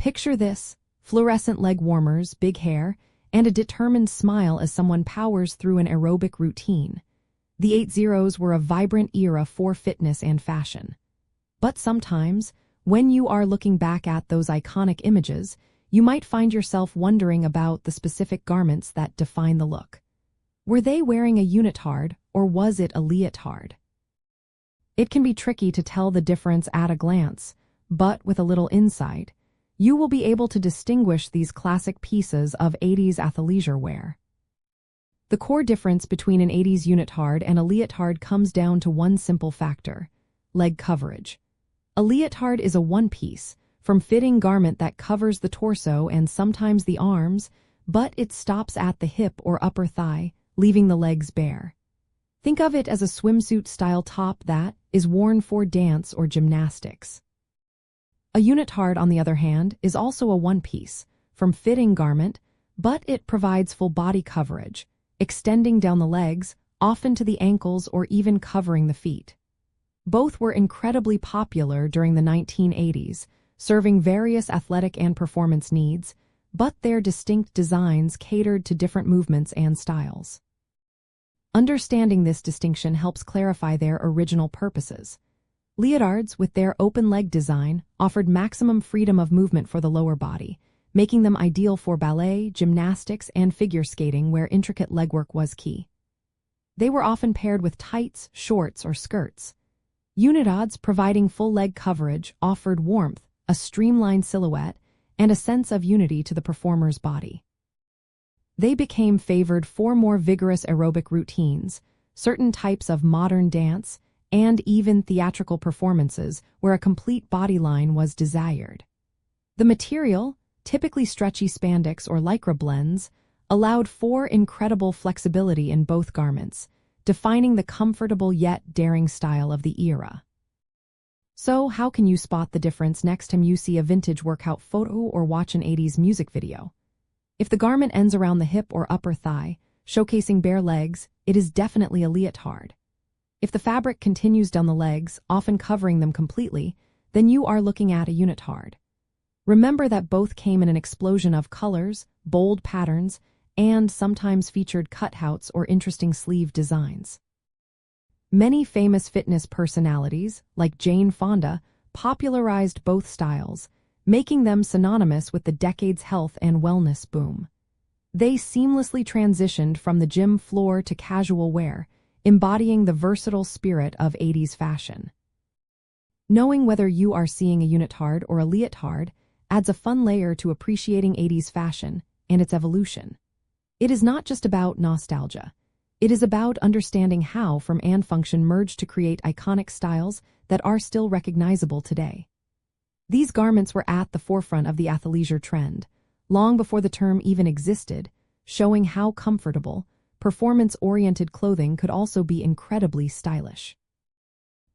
Picture this: fluorescent leg warmers, big hair, and a determined smile as someone powers through an aerobic routine. The 80s were a vibrant era for fitness and fashion. But sometimes, when you are looking back at those iconic images, you might find yourself wondering about the specific garments that define the look. Were they wearing a unitard, or was it a leotard? It can be tricky to tell the difference at a glance, but with a little insight, you will be able to distinguish these classic pieces of 80s athleisure wear. The core difference between an 80s unitard and a leotard comes down to one simple factor: leg coverage. A leotard is a one-piece, form-fitting garment that covers the torso and sometimes the arms, but it stops at the hip or upper thigh, leaving the legs bare. Think of it as a swimsuit-style top that is worn for dance or gymnastics. A unitard, on the other hand, is also a one-piece, form-fitting garment, but it provides full body coverage, extending down the legs, often to the ankles or even covering the feet. Both were incredibly popular during the 1980s, serving various athletic and performance needs, but their distinct designs catered to different movements and styles. Understanding this distinction helps clarify their original purposes. Leotards, with their open leg design, offered maximum freedom of movement for the lower body, making them ideal for ballet, gymnastics, and figure skating where intricate legwork was key. They were often paired with tights, shorts, or skirts. Unitards, providing full leg coverage, offered warmth, a streamlined silhouette, and a sense of unity to the performer's body. They became favored for more vigorous aerobic routines, certain types of modern dance, and even theatrical performances where a complete body line was desired. The material, typically stretchy spandex or lycra blends, allowed for incredible flexibility in both garments, defining the comfortable yet daring style of the era. So, how can you spot the difference next time you see a vintage workout photo or watch an 80s music video? If the garment ends around the hip or upper thigh, showcasing bare legs, it is definitely a leotard. If the fabric continues down the legs, often covering them completely, then you are looking at a unitard. Remember that both came in an explosion of colors, bold patterns, and sometimes featured cutouts or interesting sleeve designs. Many famous fitness personalities, like Jane Fonda, popularized both styles, making them synonymous with the decade's health and wellness boom. They seamlessly transitioned from the gym floor to casual wear, embodying the versatile spirit of 80s fashion. Knowing whether you are seeing a unitard or a leotard adds a fun layer to appreciating 80s fashion and its evolution. It is not just about nostalgia. It is about understanding how form and function merged to create iconic styles that are still recognizable today. These garments were at the forefront of the athleisure trend, long before the term even existed, showing how comfortable, performance-oriented clothing could also be incredibly stylish.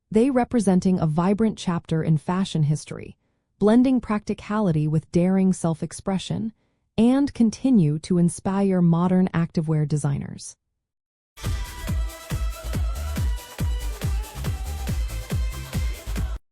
They representing a vibrant chapter in fashion history, blending practicality with daring self-expression, and continue to inspire modern activewear designers.